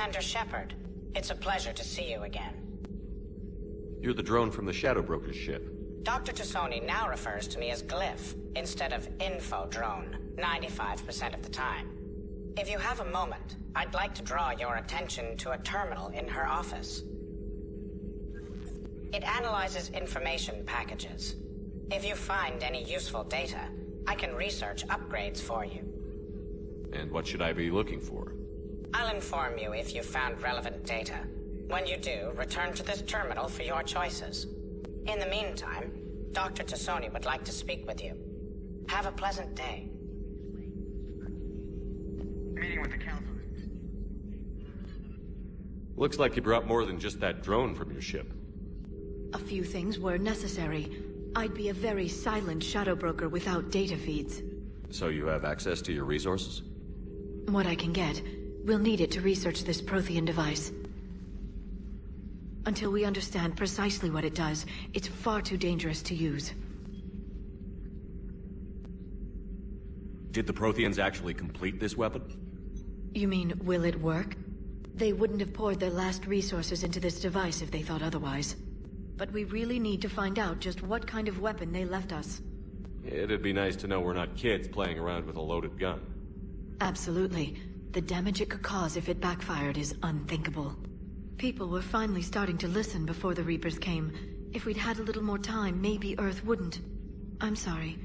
Commander Shepard. It's a pleasure to see you again. You're the drone from the Shadow Broker's ship. Dr. Tassoni now refers to me as Glyph, instead of Info Drone, 95% of the time. If you have a moment, I'd like to draw your attention to a terminal in her office. It analyzes information packages. If you find any useful data, I can research upgrades for you. And what should I be looking for? I'll inform you if you found relevant data. When you do, return to this terminal for your choices. In the meantime, Dr. Tassoni would like to speak with you. Have a pleasant day. Meeting with the council. Looks like you brought more than just that drone from your ship. A few things were necessary. I'd be a very silent shadow broker without data feeds. So you have access to your resources? What I can get. We'll need it to research this Prothean device. Until we understand precisely what it does, it's far too dangerous to use. Did the Protheans actually complete this weapon? You mean, will it work? They wouldn't have poured their last resources into this device if they thought otherwise. But we really need to find out just what kind of weapon they left us. It'd be nice to know we're not kids playing around with a loaded gun. Absolutely. The damage it could cause if it backfired is unthinkable. People were finally starting to listen before the Reapers came. If we'd had a little more time, maybe Earth wouldn't. I'm sorry.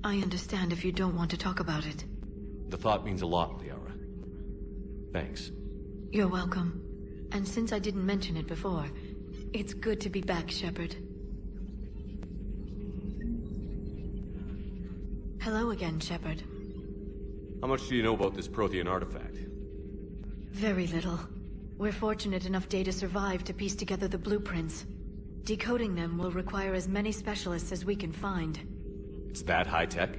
I understand if you don't want to talk about it. The thought means a lot, Liara. Thanks. You're welcome. And since I didn't mention it before, it's good to be back, Shepard. Hello again, Shepard. How much do you know about this Prothean artifact? Very little. We're fortunate enough Data survived to piece together the blueprints. Decoding them will require as many specialists as we can find. It's that high-tech?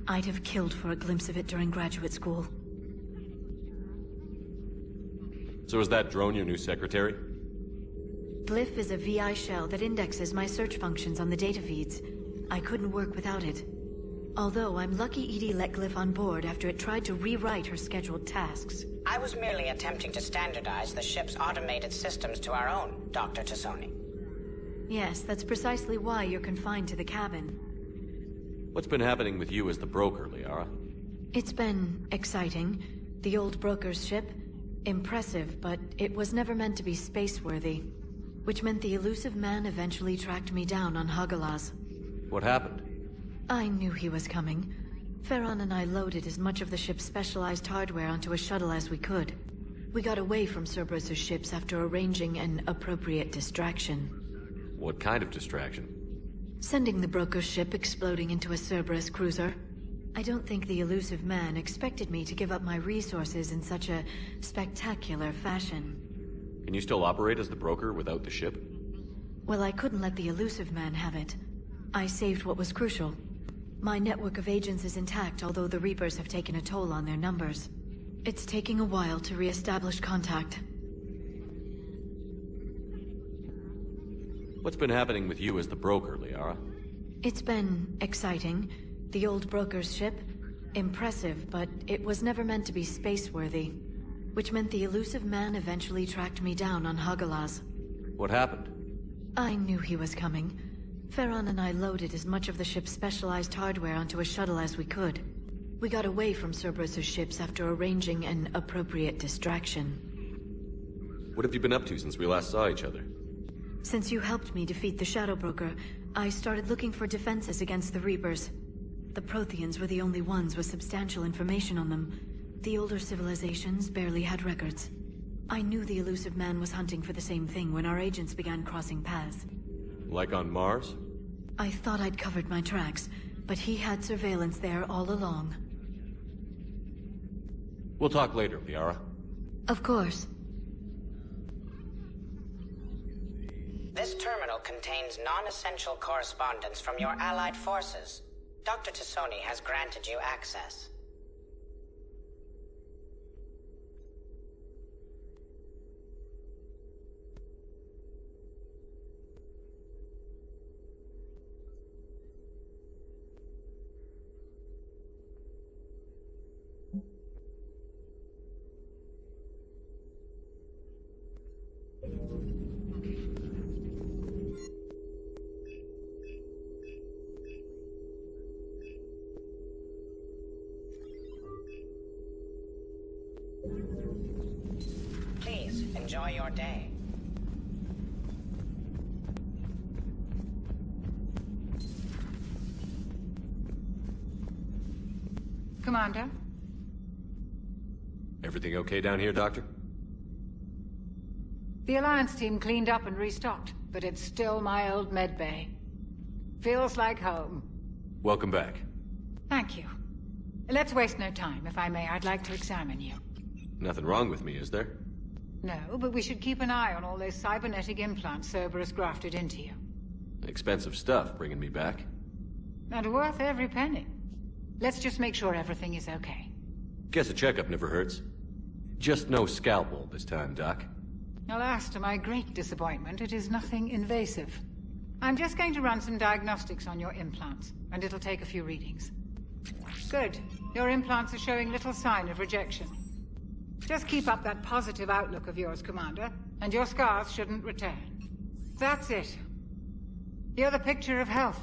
I'd have killed for a glimpse of it during graduate school. So is that drone your new secretary? Glyph is a VI shell that indexes my search functions on the data feeds. I couldn't work without it. Although I'm lucky EDI let Glyph on board after it tried to rewrite her scheduled tasks. I was merely attempting to standardize the ship's automated systems to our own, Dr. Tassoni. Yes, that's precisely why you're confined to the cabin. What's been happening with you as the broker, Liara? It's been exciting. The old broker's ship. Impressive, but it was never meant to be space-worthy. Which meant the elusive man eventually tracked me down on Hagalaz. What happened? I knew he was coming. Farron and I loaded as much of the ship's specialized hardware onto a shuttle as we could. We got away from Cerberus' ships after arranging an appropriate distraction. What kind of distraction? Sending the broker's ship exploding into a Cerberus cruiser. I don't think the elusive man expected me to give up my resources in such a spectacular fashion. Can you still operate as the broker without the ship? Well, I couldn't let the elusive man have it. I saved what was crucial. My network of agents is intact, although the Reapers have taken a toll on their numbers. It's taking a while to re-establish contact. What's been happening with you as the broker, Liara? It's been exciting. The old broker's ship. Impressive, but it was never meant to be space-worthy. Which meant the elusive man eventually tracked me down on Hagalaz. What happened? I knew he was coming. Farron and I loaded as much of the ship's specialized hardware onto a shuttle as we could. We got away from Cerberus' ships after arranging an appropriate distraction. What have you been up to since we last saw each other? Since you helped me defeat the Shadow Broker, I started looking for defenses against the Reapers. The Protheans were the only ones with substantial information on them. The older civilizations barely had records. I knew the elusive man was hunting for the same thing when our agents began crossing paths. Like on Mars? I thought I'd covered my tracks, but he had surveillance there all along. We'll talk later, Liara. Of course. This terminal contains non-essential correspondence from your allied forces. Dr. Tassoni has granted you access. enjoy your day. Commander? Everything okay down here, Doctor? The Alliance team cleaned up and restocked, but it's still my old medbay. Feels like home. Welcome back. Thank you. Let's waste no time. If I may, I'd like to examine you. Nothing wrong with me, is there? No, but we should keep an eye on all those cybernetic implants Cerberus grafted into you. Expensive stuff bringing me back. And worth every penny. Let's just make sure everything is okay. Guess a checkup never hurts. Just no scalpel this time, Doc. Alas, to my great disappointment, it is nothing invasive. I'm just going to run some diagnostics on your implants, and it'll take a few readings. Good. Your implants are showing little sign of rejection. Just keep up that positive outlook of yours, Commander, and your scars shouldn't return. That's it. You're the picture of health.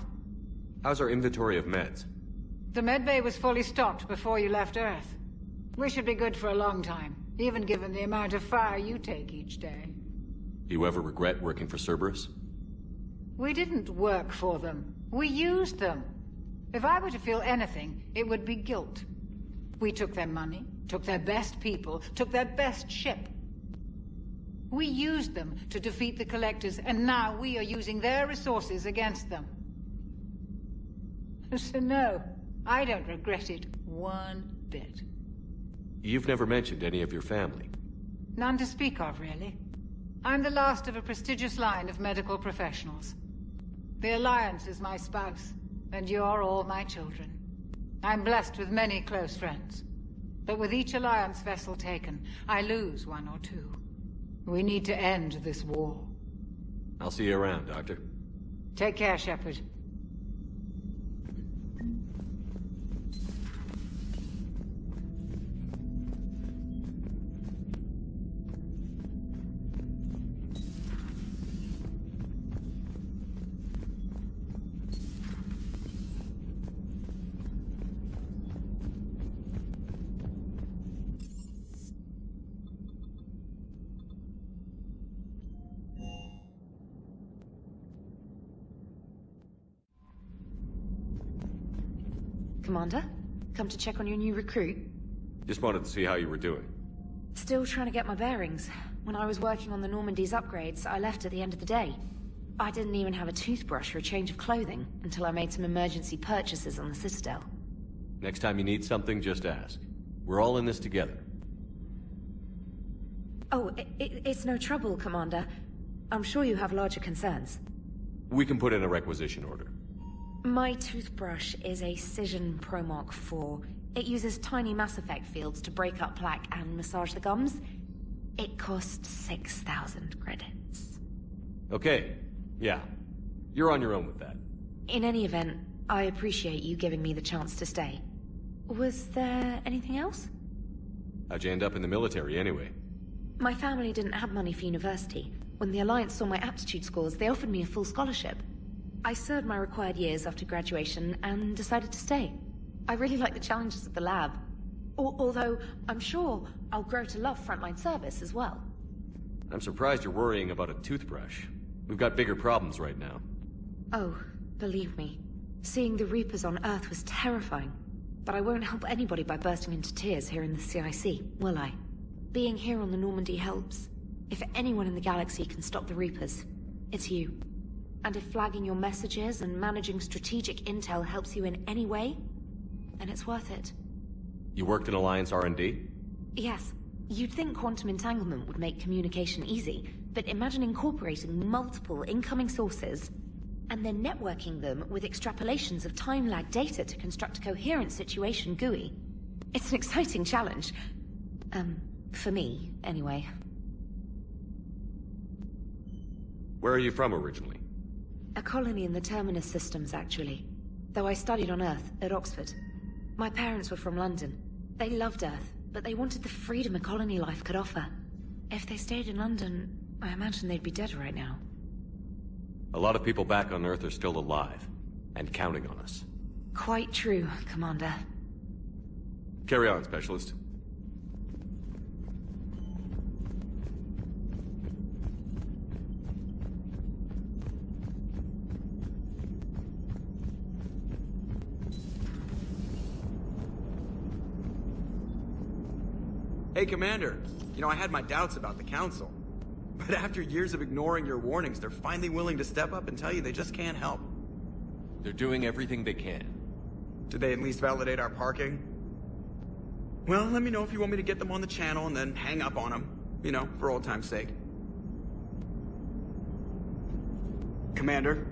How's our inventory of meds? The medbay was fully stocked before you left Earth. We should be good for a long time, even given the amount of fire you take each day. Do you ever regret working for Cerberus? We didn't work for them. We used them. If I were to feel anything, it would be guilt. We took their money, took their best people, took their best ship. We used them to defeat the Collectors, and now we are using their resources against them. So no, I don't regret it one bit. You've never mentioned any of your family. None to speak of, really. I'm the last of a prestigious line of medical professionals. The Alliance is my spouse, and you're all my children. I'm blessed with many close friends. But with each Alliance vessel taken, I lose one or two. We need to end this war. I'll see you around, Doctor. Take care, Shepard. Commander, come to check on your new recruit. Just wanted to see how you were doing. Still trying to get my bearings. When I was working on the Normandy's upgrades, I left at the end of the day. I didn't even have a toothbrush or a change of clothing until I made some emergency purchases on the Citadel. Next time you need something, just ask. We're all in this together. Oh, it's no trouble, Commander. I'm sure you have larger concerns. We can put in a requisition order. My toothbrush is a Cision Pro Mark IV. It uses tiny Mass Effect fields to break up plaque and massage the gums. It costs 6,000 credits. Okay, yeah. You're on your own with that. In any event, I appreciate you giving me the chance to stay. Was there anything else? How'd you end up in the military anyway? My family didn't have money for university. When the Alliance saw my aptitude scores, they offered me a full scholarship. I served my required years after graduation and decided to stay. I really like the challenges of the lab. Although, I'm sure I'll grow to love frontline service as well. I'm surprised you're worrying about a toothbrush. We've got bigger problems right now. Oh, believe me. Seeing the Reapers on Earth was terrifying. But I won't help anybody by bursting into tears here in the CIC, will I? Being here on the Normandy helps. If anyone in the galaxy can stop the Reapers, it's you. And if flagging your messages and managing strategic intel helps you in any way, then it's worth it. You worked in Alliance R&D? Yes. You'd think quantum entanglement would make communication easy, but imagine incorporating multiple incoming sources and then networking them with extrapolations of time-lag data to construct a coherent situation GUI. It's an exciting challenge. For me, anyway. Where are you from originally? A colony in the Terminus systems, actually. Though I studied on Earth, at Oxford. My parents were from London. They loved Earth, but they wanted the freedom a colony life could offer. If they stayed in London, I imagine they'd be dead right now. A lot of people back on Earth are still alive, and counting on us. Quite true, Commander. Carry on, Specialist. Hey, Commander. You know, I had my doubts about the Council. But after years of ignoring your warnings, they're finally willing to step up and tell you they just can't help. They're doing everything they can. Did they at least validate our parking? Well, let me know if you want me to get them on the channel and then hang up on them. You know, for old time's sake. Commander?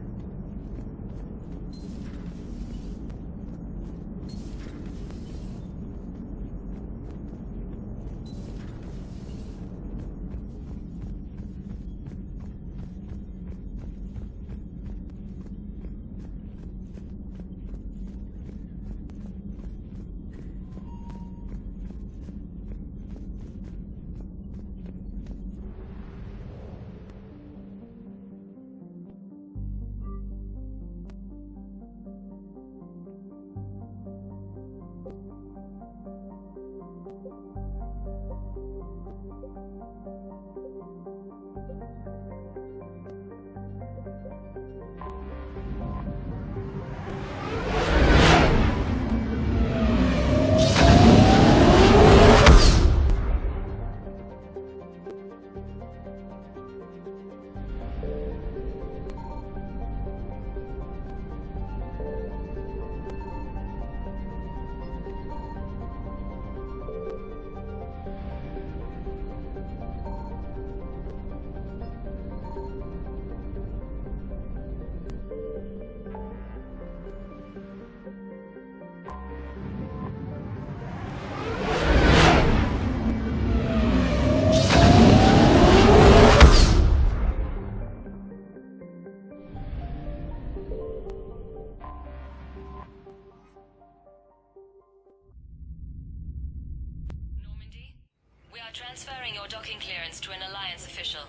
Transferring your docking clearance to an Alliance official.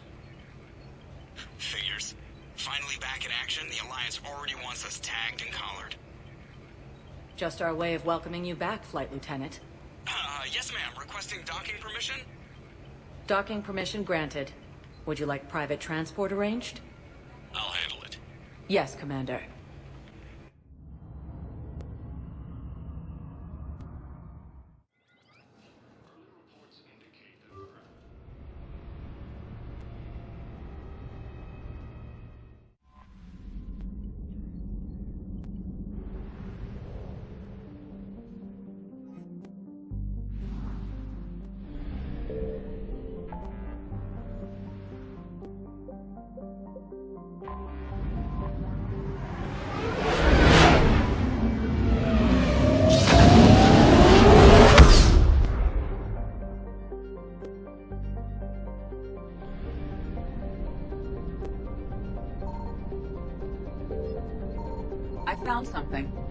Figures. Finally back in action, the Alliance already wants us tagged and collared. Just our way of welcoming you back, Flight Lieutenant. Yes ma'am. Requesting docking permission? Docking permission granted. Would you like private transport arranged? I'll handle it. Yes, Commander. I found something.